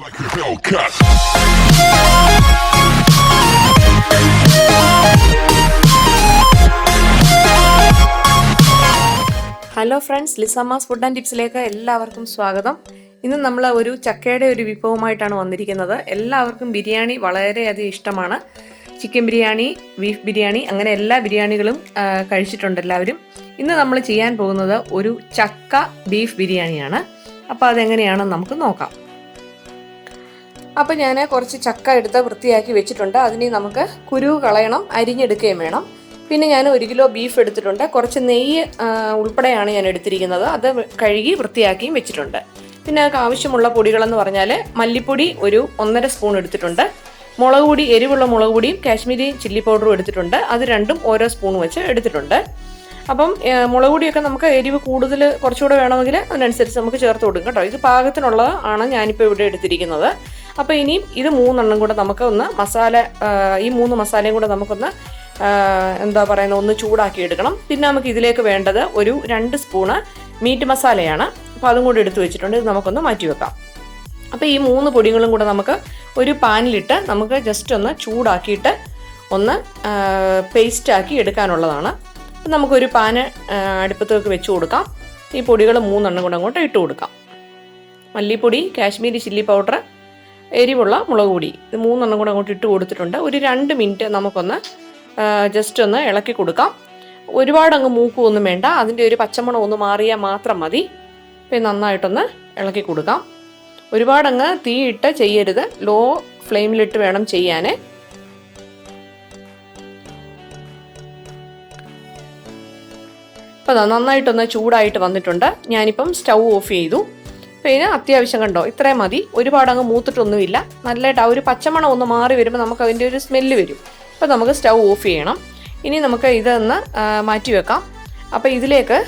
Hello friends, ലിസമ്മാസ് food and ടിപ്സിലേക്ക് എല്ലാവർക്കും സ്വാഗതം. ഇന്ന് നമ്മൾ ഒരു ചക്കയുടെ ഒരു വിഭവമായിട്ടാണ് വന്നിരിക്കുന്നത്. എല്ലാവർക്കും ബിരിയാണി വളരെയധികം ഇഷ്ടമാണ്. ചിക്കൻ ബിരിയാണി, ബീഫ് ബിരിയാണി, അങ്ങനെ എല്ലാ ബിരിയാണികളും കഴിച്ചിട്ടുണ്ട് എല്ലാവരും. ഇന്ന് നമ്മൾ ചെയ്യാൻ പോകുന്നത് ഒരു ചക്ക ബീഫ് ബിരിയാണിയാണ്. അപ്പോൾ അതെങ്ങനെയാണെന്ന് നമുക്ക് നോക്കാം. അപ്പോൾ ഞാൻ കുറച്ച് ചക്ക എടുത്ത് വൃത്തിയാക്കി വെച്ചിട്ടുണ്ട്. അതിന് നമുക്ക് കുരു കളയണം, അരിഞ്ഞെടുക്കുകയും വേണം. പിന്നെ ഞാൻ 1 കിലോ ബീഫ് എടുത്തിട്ടുണ്ട്. കുറച്ച് നെയ്യ് ഉൾപ്പെടെയാണ് ഞാൻ എടുത്തിരിക്കുന്നത്. അത് കഴുകി വൃത്തിയാക്കിയും വെച്ചിട്ടുണ്ട്. പിന്നെ അതിന് ആവശ്യമുള്ള പൊടികളെന്ന് പറഞ്ഞാൽ മല്ലിപ്പൊടി ഒരു 1.5 സ്പൂൺ എടുത്തിട്ടുണ്ട്. മുളക് പൊടി, എരിവുള്ള മുളക് പൊടിയും കാശ്മീരി ചില്ലി പൗഡറും എടുത്തിട്ടുണ്ട്. അത് രണ്ടും ഓരോ സ്പൂൺ വെച്ച് എടുത്തിട്ടുണ്ട്. അപ്പം മുളക് പൊടിയൊക്കെ നമുക്ക് എരിവ് കൂടുതൽ കുറച്ചുകൂടെ വേണമെങ്കിൽ അതിനനുസരിച്ച് നമുക്ക് ചേർത്ത് കൊടുക്കും കേട്ടോ. ഇത് പാകത്തിനുള്ളത് ആണ് ഞാനിപ്പോൾ ഇവിടെ എടുത്തിരിക്കുന്നത്. അപ്പോൾ ഇനിയും ഇത് 3 എണ്ണം കൂടെ നമുക്ക് ഒന്ന് മസാല, ഈ 3 മസാലയും കൂടെ നമുക്കൊന്ന് ഒന്ന് ചൂടാക്കി എടുക്കണം. പിന്നെ നമുക്ക് ഇതിലേക്ക് വേണ്ടത് ഒരു 2 സ്പൂണ് മീറ്റ് മസാലയാണ്. അപ്പോൾ അതും കൂടി എടുത്ത് വെച്ചിട്ടുണ്ട്. ഇത് നമുക്കൊന്ന് മാറ്റി വെക്കാം. അപ്പോൾ ഈ 3 പൊടികളും കൂടെ നമുക്ക് ഒരു പാനിലിട്ട് നമുക്ക് ജസ്റ്റ് ഒന്ന് ചൂടാക്കിയിട്ട് ഒന്ന് പേസ്റ്റാക്കി എടുക്കാനുള്ളതാണ്. അപ്പം നമുക്കൊരു പാന് അടുപ്പത്തേക്ക് വെച്ച് കൊടുക്കാം. ഈ പൊടികൾ 3 എണ്ണം കൂടെ അങ്ങോട്ട് ഇട്ട് കൊടുക്കാം. മല്ലിപ്പൊടി, കാശ്മീരി ചില്ലി പൗഡർ, എരിവുള്ള മുളക് പൊടി, ഇത് 3 എണ്ണം കൂടെ അങ്ങോട്ട് ഇട്ട് കൊടുത്തിട്ടുണ്ട്. ഒരു 2 മിനിറ്റ് നമുക്കൊന്ന് ജസ്റ്റ് ഒന്ന് ഇളക്കി കൊടുക്കാം. ഒരുപാട് അങ്ങ് മൂക്കുകയൊന്നും വേണ്ട, അതിൻ്റെ ഒരു പച്ചമണം ഒന്ന് മാറിയാൽ മാത്രം മതി. പിന്നെ നന്നായിട്ടൊന്ന് ഇളക്കി കൊടുക്കാം. ഒരുപാടങ്ങ് തീയിട്ട് ചെയ്യരുത്, ലോ ഫ്ലെയിമിലിട്ട് വേണം ചെയ്യാൻ. അപ്പോൾ നന്നായിട്ടൊന്ന് ചൂടായിട്ട് വന്നിട്ടുണ്ട്. ഞാനിപ്പം സ്റ്റൗ ഓഫ് ചെയ്തു. പിന്നെ അത്യാവശ്യം കണ്ടോ, ഇത്രയും മതി. ഒരുപാടങ്ങ് മൂത്തിട്ടൊന്നുമില്ല. നല്ലതായിട്ട് ആ ഒരു പച്ചമണം ഒന്ന് മാറി വരുമ്പോൾ നമുക്ക് അതിൻ്റെ ഒരു സ്മെല്ല് വരും. അപ്പോൾ നമുക്ക് സ്റ്റൗ ഓഫ് ചെയ്യണം. ഇനി നമുക്ക് ഇതൊന്ന് മാറ്റി വെക്കാം. അപ്പോൾ ഇതിലേക്ക്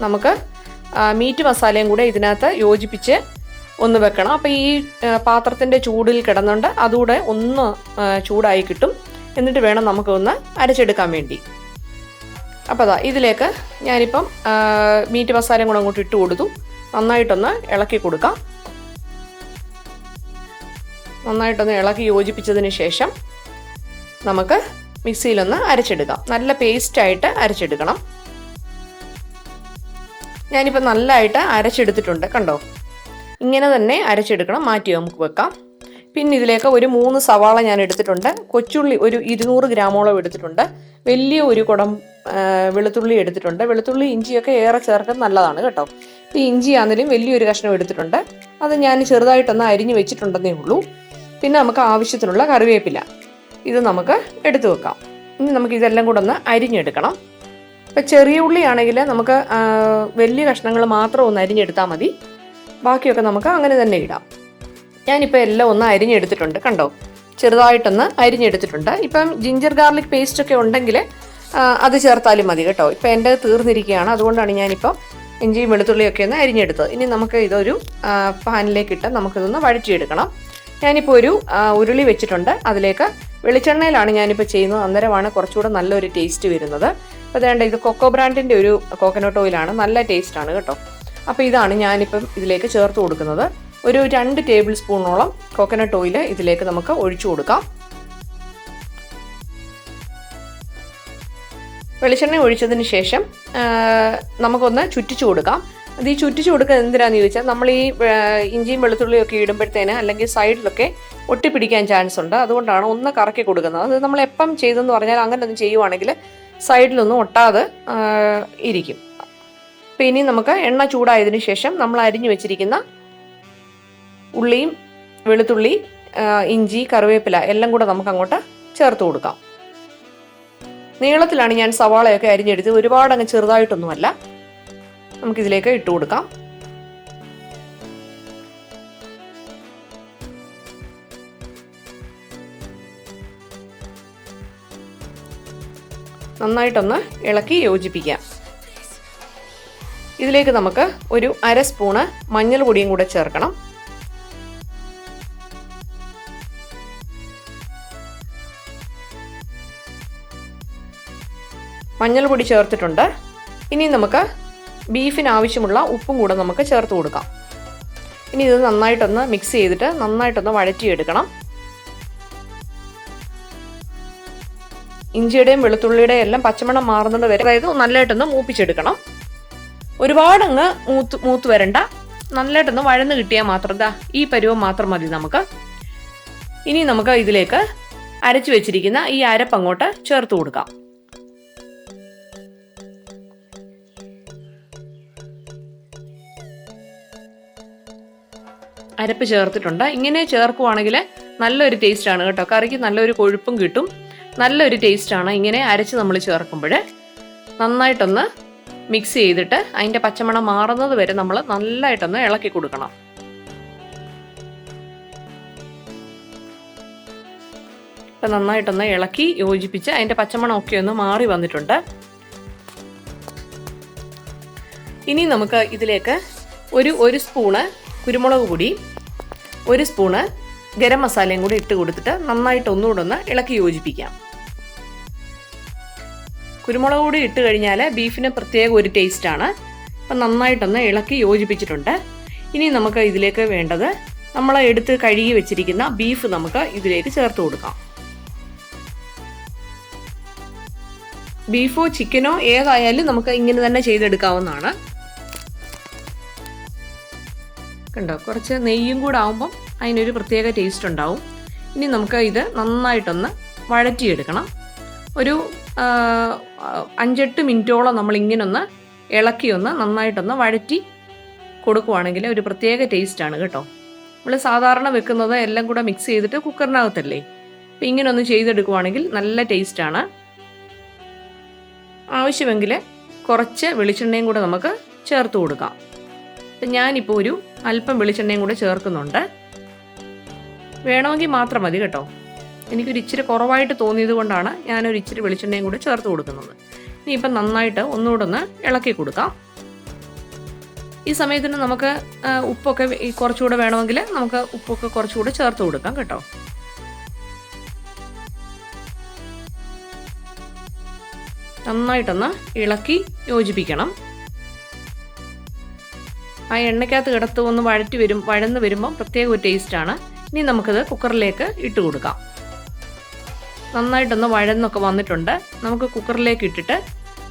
നമുക്ക് മീറ്റ് മസാലയും കൂടെ ഇതിനകത്ത് യോജിപ്പിച്ച് ഒന്ന് വെക്കണം. അപ്പോൾ ഈ പാത്രത്തിൻ്റെ ചൂടിൽ കിടന്നുകൊണ്ട് അതുകൂടെ ഒന്ന് ചൂടായി കിട്ടും. എന്നിട്ട് വേണം നമുക്കൊന്ന് അരച്ചെടുക്കാൻ വേണ്ടി. അപ്പോൾ അതാ ഇതിലേക്ക് ഞാനിപ്പം മീറ്റ് മസാലയും കൂടെ അങ്ങോട്ട് ഇട്ട് കൊടുത്തു. നന്നായിട്ടൊന്ന് ഇളക്കി കൊടുക്കാം. നന്നായിട്ടൊന്ന് ഇളക്കി യോജിപ്പിച്ചതിന് ശേഷം നമുക്ക് മിക്സിയിലൊന്ന് അരച്ചെടുക്കാം. നല്ല പേസ്റ്റായിട്ട് അരച്ചെടുക്കണം. ഞാനിപ്പോൾ നല്ലതായിട്ട് അരച്ചെടുത്തിട്ടുണ്ട്, കണ്ടോ. ഇങ്ങനെ തന്നെ അരച്ചെടുക്കണം. മാറ്റി നമുക്ക് വെക്കാം. പിന്നെ ഇതിലേക്ക് ഒരു 3 സവാള ഞാൻ എടുത്തിട്ടുണ്ട്. കൊച്ചുള്ളി ഒരു 200 ഗ്രാമോളം എടുത്തിട്ടുണ്ട്. വലിയ ഒരു കുടം വെളുത്തുള്ളി എടുത്തിട്ടുണ്ട്. വെളുത്തുള്ളി, ഇഞ്ചിയൊക്കെ ഏറെ ചേർക്കുന്നത് നല്ലതാണ് കേട്ടോ. ഇപ്പോൾ ഇഞ്ചി ആണെങ്കിലും വലിയൊരു കഷ്ണം എടുത്തിട്ടുണ്ട്. അത് ഞാൻ ചെറുതായിട്ടൊന്ന് അരിഞ്ഞ് വെച്ചിട്ടുണ്ടെന്നേ ഉള്ളൂ. പിന്നെ നമുക്ക് ആവശ്യത്തിനുള്ള കറിവേപ്പില, ഇത് നമുക്ക് എടുത്തു വെക്കാം. ഇനി നമുക്ക് ഇതെല്ലാം കൂടെ ഒന്ന് അരിഞ്ഞെടുക്കണം. ഇപ്പം ചെറിയ ഉള്ളി ആണെങ്കിൽ നമുക്ക് വലിയ കഷ്ണങ്ങൾ മാത്രം ഒന്ന് അരിഞ്ഞെടുത്താൽ മതി. ബാക്കിയൊക്കെ നമുക്ക് അങ്ങനെ തന്നെ ഇടാം. ഞാനിപ്പോൾ എല്ലാം ഒന്ന് അരിഞ്ഞെടുത്തിട്ടുണ്ട്, കണ്ടോ. ചെറുതായിട്ടൊന്ന് അരിഞ്ഞെടുത്തിട്ടുണ്ട്. ഇപ്പം ജിഞ്ചർ ഗാർലിക് പേസ്റ്റൊക്കെ ഉണ്ടെങ്കിൽ അത് ചേർത്താലും മതി കേട്ടോ. ഇപ്പം എൻ്റെ തീർന്നിരിക്കുകയാണ്, അതുകൊണ്ടാണ് ഞാനിപ്പോൾ ഇഞ്ചിയും വെളുത്തുള്ളിയൊക്കെ ഒന്ന് അരിഞ്ഞെടുത്തത്. ഇനി നമുക്ക് ഇതൊരു പാനിലേക്കിട്ട് നമുക്കിതൊന്ന് വഴറ്റിയെടുക്കണം. ഞാനിപ്പോൾ ഒരു ഉരുളി വെച്ചിട്ടുണ്ട്. അതിലേക്ക് വെളിച്ചെണ്ണയിലാണ് ഞാനിപ്പോൾ ചെയ്യുന്നത്. അന്നേരമാണ് കുറച്ചുകൂടെ നല്ലൊരു ടേസ്റ്റ് വരുന്നത്. അപ്പോൾ വേണ്ട, ഇത് കൊക്കോ ബ്രാൻഡിൻ്റെ ഒരു കോക്കനട്ട് ഓയിലാണ്. നല്ല ടേസ്റ്റാണ് കേട്ടോ. അപ്പോൾ ഇതാണ് ഞാനിപ്പം ഇതിലേക്ക് ചേർത്ത് കൊടുക്കുന്നത്. ഒരു 2 ടേബിൾ സ്പൂണോളം കോക്കനട്ട് ഓയിൽ ഇതിലേക്ക് നമുക്ക് ഒഴിച്ചു കൊടുക്കാം. വെളിച്ചെണ്ണ ഒഴിച്ചതിന് ശേഷം നമുക്കൊന്ന് ചുറ്റിച്ചു കൊടുക്കാം. അത് ഈ ചുറ്റിച്ചു കൊടുക്കുക എന്തിനാന്ന് ചോദിച്ചാൽ, നമ്മൾ ഈ ഇഞ്ചിയും വെളുത്തുള്ളിയും ഒക്കെ ഇടുമ്പോഴത്തേന് അല്ലെങ്കിൽ സൈഡിലൊക്കെ ഒട്ടിപ്പിടിക്കാൻ ചാൻസ് ഉണ്ട്. അതുകൊണ്ടാണ് ഒന്ന് കറക്കി കൊടുക്കുന്നത്. അത് നമ്മൾ എപ്പം ചെയ്തെന്ന് പറഞ്ഞാൽ അങ്ങനെ ഒന്ന് ചെയ്യുവാണെങ്കിൽ സൈഡിലൊന്നും ഒട്ടാതെ ഇരിക്കും. അപ്പോൾ ഇനി നമുക്ക് എണ്ണ ചൂടായതിനു ശേഷം നമ്മൾ അരിഞ്ഞു വെച്ചിരിക്കുന്ന ഉള്ളിയും വെളുത്തുള്ളി, ഇഞ്ചി, കറിവേപ്പില എല്ലാം കൂടെ നമുക്ക് അങ്ങോട്ട് ചേർത്ത് കൊടുക്കാം. നീളത്തിലാണ് ഞാൻ സവാളയൊക്കെ അരിഞ്ഞെടുത്ത്, ഒരുപാട് അങ്ങ് ചെറുതായിട്ടൊന്നുമല്ല. നമുക്കിതിലേക്ക് ഇട്ട് കൊടുക്കാം. നന്നായിട്ടൊന്ന് ഇളക്കി യോജിപ്പിക്കാം. ഇതിലേക്ക് നമുക്ക് ഒരു 1/2 സ്പൂണ് മഞ്ഞൾ പൊടിയും കൂടെ ചേർക്കണം. മഞ്ഞൾ പൊടി ചേർത്തിട്ടുണ്ട്. ഇനി നമുക്ക് ബീഫിന് ആവശ്യമുള്ള ഉപ്പും കൂടെ നമുക്ക് ചേർത്ത് കൊടുക്കാം. ഇനി ഇനി ഇത് നന്നായിട്ടൊന്ന് മിക്സ് ചെയ്തിട്ട് നന്നായിട്ടൊന്ന് വഴറ്റിയെടുക്കണം. ഇഞ്ചിയുടെയും വെളുത്തുള്ളിയുടെയും എല്ലാം പച്ചമണം മാറുന്നത് വരെ, അതായത് നല്ലതായിട്ടൊന്ന് മൂപ്പിച്ചെടുക്കണം. ഒരുപാടങ്ങ് മൂത്ത് വരണ്ട, നല്ലതായിട്ടൊന്ന് വഴന്ന് കിട്ടിയാൽ മാത്രം ഈ പരുവം മാത്രം മതി നമുക്ക്. ഇനി നമുക്ക് ഇതിലേക്ക് അരച്ചു വെച്ചിരിക്കുന്ന ഈ അരപ്പ് അങ്ങോട്ട് ചേർത്ത് കൊടുക്കാം. അരപ്പ് ചേർത്തിട്ടുണ്ട്. ഇങ്ങനെ ചേർക്കുവാണെങ്കിൽ നല്ലൊരു ടേസ്റ്റാണ് കേട്ടോ. കറിക്ക് നല്ലൊരു കൊഴുപ്പും കിട്ടും, നല്ലൊരു ടേസ്റ്റാണ് ഇങ്ങനെ അരച്ച് നമ്മൾ ചേർക്കുമ്പോൾ. നന്നായിട്ടൊന്ന് മിക്സ് ചെയ്തിട്ട് അതിൻ്റെ പച്ചമണം മാറുന്നത് വരെ നമ്മൾ നല്ലതായിട്ടൊന്ന് ഇളക്കി കൊടുക്കണം. ഇപ്പം നന്നായിട്ടൊന്ന് ഇളക്കി യോജിപ്പിച്ച് അതിൻ്റെ പച്ചമണം ഒക്കെ ഒന്ന് മാറി വന്നിട്ടുണ്ട്. ഇനി നമുക്ക് ഇതിലേക്ക് ഒരു സ്പൂണ് കുരുമുളക് പൊടി, 1 സ്പൂണ് ഗരം മസാലയും കൂടി ഇട്ട് കൊടുത്തിട്ട് നന്നായിട്ട് ഒന്നുകൂടെ ഒന്ന് ഇളക്കി യോജിപ്പിക്കാം. കുരുമുളക് പൊടി ഇട്ട് കഴിഞ്ഞാൽ ബീഫിന് പ്രത്യേക ഒരു ടേസ്റ്റാണ്. അപ്പം നന്നായിട്ടൊന്ന് ഇളക്കി യോജിപ്പിച്ചിട്ടുണ്ട്. ഇനി നമുക്ക് ഇതിലേക്ക് വേണ്ടത് നമ്മൾ എടുത്ത് കഴുകി വെച്ചിരിക്കുന്ന ബീഫ് നമുക്ക് ഇതിലേക്ക് ചേർത്ത് കൊടുക്കാം. ബീഫോ ചിക്കനോ ഏതായാലും നമുക്ക് ഇങ്ങനെ തന്നെ ചെയ്തെടുക്കാവുന്നതാണ്. കണ്ടോ, കുറച്ച് നെയ്യും കൂടെ ആവുമ്പം അതിനൊരു പ്രത്യേക ടേസ്റ്റ് ഉണ്ടാവും. ഇനി നമുക്ക് ഇത് നന്നായിട്ടൊന്ന് വഴറ്റിയെടുക്കണം. ഒരു 5-8 മിനിറ്റോളം നമ്മളിങ്ങനെ ഒന്ന് ഇളക്കിയൊന്ന് നന്നായിട്ടൊന്ന് വഴറ്റി കൊടുക്കുവാണെങ്കിൽ ഒരു പ്രത്യേക ടേസ്റ്റാണ് കേട്ടോ. നമ്മൾ സാധാരണ വെക്കുന്നത് എല്ലാം കൂടെ മിക്സ് ചെയ്തിട്ട് കുക്കറിനകത്തല്ലേ. അപ്പം ഇങ്ങനെ ഒന്ന് ചെയ്തെടുക്കുവാണെങ്കിൽ നല്ല ടേസ്റ്റാണ്. ആവശ്യമെങ്കിൽ കുറച്ച് വെളിച്ചെണ്ണയും കൂടെ നമുക്ക് ചേർത്ത് കൊടുക്കാം. അപ്പം ഞാനിപ്പോൾ ഒരു അല്പം വെളിച്ചെണ്ണയും കൂടെ ചേർക്കുന്നുണ്ട്. വേണമെങ്കിൽ മാത്രം മതി കേട്ടോ. എനിക്കൊരു ഇച്ചിരി കുറവായിട്ട് തോന്നിയത് കൊണ്ടാണ് ഞാനൊരു ഇച്ചിരി വെളിച്ചെണ്ണയും കൂടെ ചേർത്ത് കൊടുക്കുന്നത്. ഇനി ഇപ്പം നന്നായിട്ട് ഒന്നുകൂടെ ഒന്ന് ഇളക്കി കൊടുക്കാം. ഈ സമയത്തിന് നമുക്ക് ഉപ്പൊക്കെ കുറച്ചുകൂടെ വേണമെങ്കിൽ നമുക്ക് ഉപ്പൊക്കെ കുറച്ചുകൂടെ ചേർത്ത് കൊടുക്കാം കേട്ടോ. നന്നായിട്ടൊന്ന് ഇളക്കി യോജിപ്പിക്കണം. ആ എണ്ണയ്ക്കകത്ത് കിടത്ത് ഒന്ന് വഴന്ന് വരുമ്പോൾ പ്രത്യേക ഒരു ടേസ്റ്റാണ്. ഇനി നമുക്കത് കുക്കറിലേക്ക് ഇട്ട് കൊടുക്കാം. നന്നായിട്ടൊന്ന് വഴന്നൊക്കെ വന്നിട്ടുണ്ട്. നമുക്ക് കുക്കറിലേക്ക് ഇട്ടിട്ട്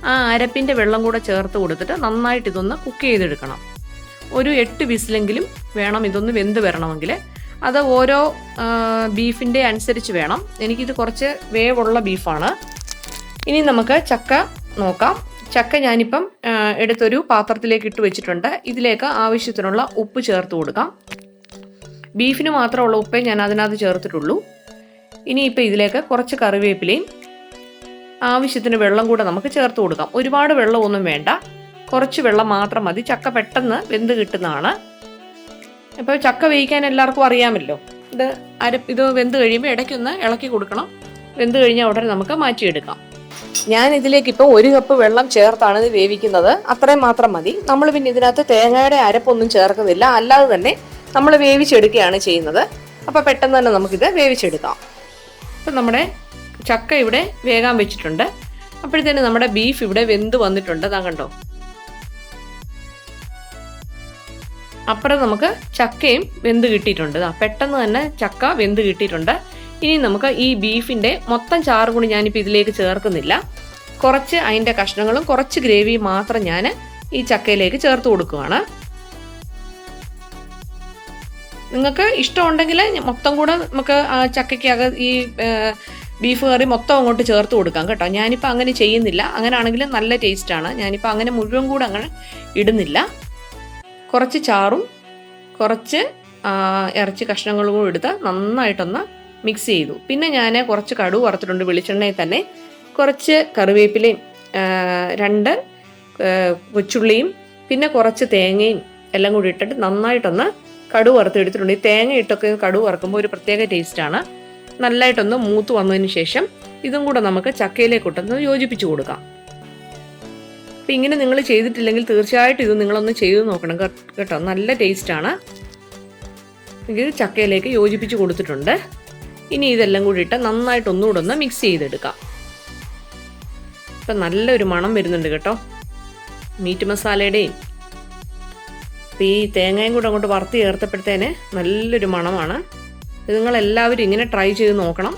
ആ അരപ്പിൻ്റെ വെള്ളം കൂടെ ചേർത്ത് കൊടുത്തിട്ട് നന്നായിട്ട് ഇതൊന്ന് കുക്ക് ചെയ്തെടുക്കണം. ഒരു 8 വിസിലെങ്കിലും വേണം ഇതൊന്ന് വെന്ത് വരണമെങ്കിൽ. അത് ഓരോ ബീഫിൻ്റെ അനുസരിച്ച് വേണം. എനിക്കിത് കുറച്ച് വേവുള്ള ബീഫാണ്. ഇനി നമുക്ക് ചക്ക നോക്കാം. ചക്ക ഞാനിപ്പം എടുത്തൊരു പാത്രത്തിലേക്ക് ഇട്ട് വെച്ചിട്ടുണ്ട്. ഇതിലേക്ക് ആവശ്യത്തിനുള്ള ഉപ്പ് ചേർത്ത് കൊടുക്കാം. ബീഫിന് മാത്രമുള്ള ഉപ്പേ ഞാൻ അതിനകത്ത് ചേർത്തിട്ടുള്ളൂ. ഇനിയിപ്പോൾ ഇതിലേക്ക് കുറച്ച് കറിവേപ്പിലയും ആവശ്യത്തിന് വെള്ളം കൂടെ നമുക്ക് ചേർത്ത് കൊടുക്കാം. ഒരുപാട് വെള്ളമൊന്നും വേണ്ട, കുറച്ച് വെള്ളം മാത്രം മതി. ചക്ക പെട്ടെന്ന് വെന്ത് കിട്ടുന്നതാണ്. ഇപ്പോൾ ചക്ക വേവിക്കാൻ എല്ലാവർക്കും അറിയാമല്ലോ. ഇത് വെന്ത് കഴിയുമ്പോൾ ഇടയ്ക്കൊന്ന് ഇളക്കി കൊടുക്കണം. വെന്ത് കഴിഞ്ഞാൽ ഉടനെ നമുക്ക് മാറ്റിയെടുക്കാം. ഞാൻ ഇതിലേക്ക് ഇപ്പോൾ 1 കപ്പ് വെള്ളം ചേർത്താണ് ഇത് വേവിക്കുന്നത്. അത്രയും മാത്രം മതി. നമ്മൾ പിന്നെ ഇതിനകത്ത് തേങ്ങയുടെ അരപ്പൊന്നും ചേർക്കുന്നില്ല, അല്ലാതെ തന്നെ നമ്മൾ വേവിച്ചെടുക്കുകയാണ് ചെയ്യുന്നത്. അപ്പോൾ പെട്ടെന്ന് തന്നെ നമുക്കിത് വേവിച്ചെടുക്കാം. അപ്പം നമ്മുടെ ചക്ക ഇവിടെ വേകാൻ വെച്ചിട്ടുണ്ട്. അപ്പോഴത്തേന് നമ്മുടെ ബീഫ് ഇവിടെ വെന്ത് വന്നിട്ടുണ്ട്. അതാ കണ്ടോ. അപ്പുറം നമുക്ക് ചക്കയും വെന്ത് കിട്ടിയിട്ടുണ്ട്. പെട്ടെന്ന് തന്നെ ചക്ക വെന്ത് കിട്ടിയിട്ടുണ്ട്. ഇനി നമുക്ക് ഈ ബീഫിൻ്റെ മൊത്തം ചാറ് കൂടി ഞാനിപ്പോൾ ഇതിലേക്ക് ചേർക്കുന്നില്ല. കുറച്ച് അതിൻ്റെ കഷ്ണങ്ങളും കുറച്ച് ഗ്രേവിയും മാത്രം ഞാൻ ഈ ചക്കയിലേക്ക് ചേർത്ത് കൊടുക്കുകയാണ്. നിങ്ങൾക്ക് ഇഷ്ടമുണ്ടെങ്കിൽ മൊത്തം കൂടെ നമുക്ക് ചക്കയ്ക്കകത്ത് ഈ ബീഫ് കറി മൊത്തം അങ്ങോട്ട് ചേർത്ത് കൊടുക്കാം കേട്ടോ. ഞാനിപ്പോൾ അങ്ങനെ ചെയ്യുന്നില്ല. അങ്ങനെയാണെങ്കിൽ നല്ല ടേസ്റ്റാണ്. ഞാനിപ്പോൾ അങ്ങനെ മുഴുവൻ കൂടെ അങ്ങനെ ഇടുന്നില്ല. കുറച്ച് ചാറും കുറച്ച് ഇറച്ചി കഷ്ണങ്ങളും കൂടി എടുത്ത് നന്നായിട്ടൊന്ന് മിക്സ് ചെയ്തു. പിന്നെ ഞാൻ കുറച്ച് കടുക് വറുത്തിട്ടുണ്ട് വെളിച്ചെണ്ണയിൽ തന്നെ. കുറച്ച് കറിവേപ്പിലയും 2 കൊച്ചുള്ളിയും പിന്നെ കുറച്ച് തേങ്ങയും എല്ലാം കൂടി ഇട്ടിട്ട് നന്നായിട്ടൊന്ന് കടുക് വറുത്തെടുത്തിട്ടുണ്ട്. ഈ തേങ്ങ ഇട്ടൊക്കെ കടുക് വറുക്കുമ്പോൾ ഒരു പ്രത്യേക ടേസ്റ്റാണ്. നല്ലതായിട്ടൊന്ന് മൂത്ത് വന്നതിന് ശേഷം ഇതും കൂടെ നമുക്ക് ചക്കയിലേക്കൊട്ടൊന്ന് യോജിപ്പിച്ച് കൊടുക്കാം. അപ്പം ഇങ്ങനെ നിങ്ങൾ ചെയ്തിട്ടില്ലെങ്കിൽ തീർച്ചയായിട്ടും ഇത് നിങ്ങളൊന്ന് ചെയ്ത് നോക്കണം കേട്ടോ. നല്ല ടേസ്റ്റാണ്. ഇത് ചക്കയിലേക്ക് യോജിപ്പിച്ച് കൊടുത്തിട്ടുണ്ട്. ഇനി ഇതെല്ലാം കൂടി ഇട്ട് നന്നായിട്ട് ഒന്നുകൂടെ ഒന്ന് മിക്സ് ചെയ്തെടുക്കാം. ഇപ്പം നല്ലൊരു മണം വരുന്നുണ്ട് കേട്ടോ. മീറ്റ് മസാലയുടെയും അപ്പോൾ ഈ തേങ്ങയും കൂടെ അങ്ങോട്ട് വറുത്ത് ചേർത്തപ്പോഴത്തേന് നല്ലൊരു മണമാണ്. ഇത് നിങ്ങളെല്ലാവരും ഇങ്ങനെ ട്രൈ ചെയ്ത് നോക്കണം.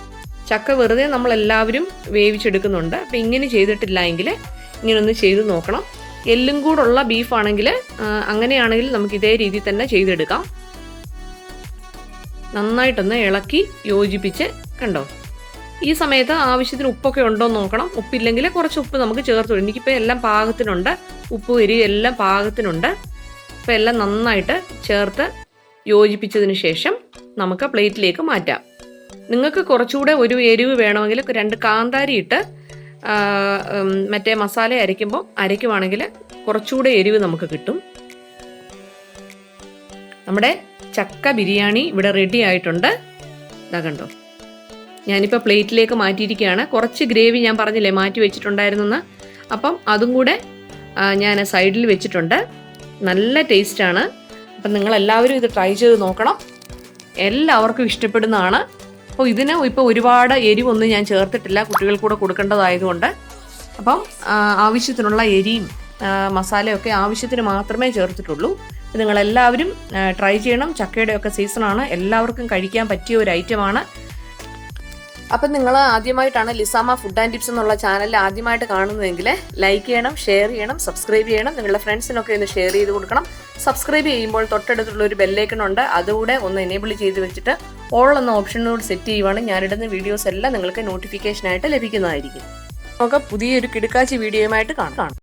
ചക്ക വെറുതെ നമ്മളെല്ലാവരും വേവിച്ചെടുക്കുന്നുണ്ട്. അപ്പോൾ ഇങ്ങനെ ചെയ്തിട്ടില്ല എങ്കിൽ ഇങ്ങനൊന്ന് ചെയ്ത് നോക്കണം. എല്ലും കൂടുള്ള ബീഫാണെങ്കിൽ അങ്ങനെയാണെങ്കിൽ നമുക്ക് ഇതേ രീതിയിൽ തന്നെ ചെയ്തെടുക്കാം. നന്നായിട്ടൊന്ന് ഇളക്കി യോജിപ്പിച്ച് കണ്ടോ. ഈ സമയത്ത് ആവശ്യത്തിന് ഉപ്പൊക്കെ ഉണ്ടോ എന്ന് നോക്കണം. ഉപ്പില്ലെങ്കിൽ കുറച്ച് ഉപ്പ് നമുക്ക് ചേർത്ത് വിടും. എനിക്കിപ്പോൾ എല്ലാം പാകത്തിനുണ്ട്, ഉപ്പ് എരിവ് എല്ലാം പാകത്തിനുണ്ട്. അപ്പോൾ എല്ലാം നന്നായിട്ട് ചേർത്ത് യോജിപ്പിച്ചതിന് ശേഷം നമുക്ക് പ്ലേറ്റിലേക്ക് മാറ്റാം. നിങ്ങൾക്ക് കുറച്ചുകൂടെ ഒരു എരിവ് വേണമെങ്കിൽ 2 കാന്താരി ഇട്ട് മറ്റേ മസാല അരയ്ക്കുവാണെങ്കിൽ കുറച്ചുകൂടെ എരിവ് നമുക്ക് കിട്ടും. നമ്മുടെ ചക്ക ബിരിയാണി ഇവിടെ റെഡി ആയിട്ടുണ്ട്. ഇതാ കണ്ടോ, ഞാനിപ്പോൾ പ്ലേറ്റിലേക്ക് മാറ്റിയിരിക്കുകയാണ്. കുറച്ച് ഗ്രേവി ഞാൻ പറഞ്ഞില്ലേ മാറ്റി വെച്ചിട്ടുണ്ടായിരുന്നെന്ന്, അപ്പം അതും കൂടെ ഞാൻ സൈഡിൽ വെച്ചിട്ടുണ്ട്. നല്ല ടേസ്റ്റാണ്. അപ്പം നിങ്ങളെല്ലാവരും ഇത് ട്രൈ ചെയ്ത് നോക്കണം. എല്ലാവർക്കും ഇഷ്ടപ്പെടുന്നതാണ്. അപ്പോൾ ഇതിന് ഇപ്പോൾ ഒരുപാട് എരിവൊന്നും ഞാൻ ചേർത്തിട്ടില്ല, കുട്ടികൾക്കൂടെ കൊടുക്കേണ്ടതായതുകൊണ്ട്. അപ്പം ആവശ്യത്തിനുള്ള എരിയും മസാലയൊക്കെ ആവശ്യത്തിന് മാത്രമേ ചേർത്തിട്ടുള്ളൂ. നിങ്ങളെല്ലാവരും ട്രൈ ചെയ്യണം. ചക്കയുടെയൊക്കെ സീസണാണ്, എല്ലാവർക്കും കഴിക്കാൻ പറ്റിയ ഒരു ഐറ്റമാണ്. അപ്പം നിങ്ങൾ ആദ്യമായിട്ടാണ് ലിസാമ ഫുഡ് ആൻഡ് ടിപ്സ് എന്നുള്ള ചാനൽ ആദ്യമായിട്ട് കാണുന്നതെങ്കിൽ ലൈക്ക് ചെയ്യണം, ഷെയർ ചെയ്യണം, സബ്സ്ക്രൈബ് ചെയ്യണം. നിങ്ങളുടെ ഫ്രണ്ട്സിനൊക്കെ ഒന്ന് ഷെയർ ചെയ്ത് കൊടുക്കണം. സബ്സ്ക്രൈബ് ചെയ്യുമ്പോൾ തൊട്ടടുത്തുള്ള ഒരു ബെല്ലൈക്കൺ ഉണ്ട്, അതുകൂടെ ഒന്ന് എനേബിൾ ചെയ്ത് വെച്ചിട്ട് ഓൾ എന്ന ഓപ്ഷനോട് സെറ്റ് ചെയ്യുവാണെങ്കിൽ ഞാനിടുന്ന വീഡിയോസ് എല്ലാം നിങ്ങൾക്ക് നോട്ടിഫിക്കേഷനായിട്ട് ലഭിക്കുന്നതായിരിക്കും. നമുക്ക് പുതിയൊരു കിടുക്കാച്ചി വീഡിയോയുമായിട്ട് കാണാം.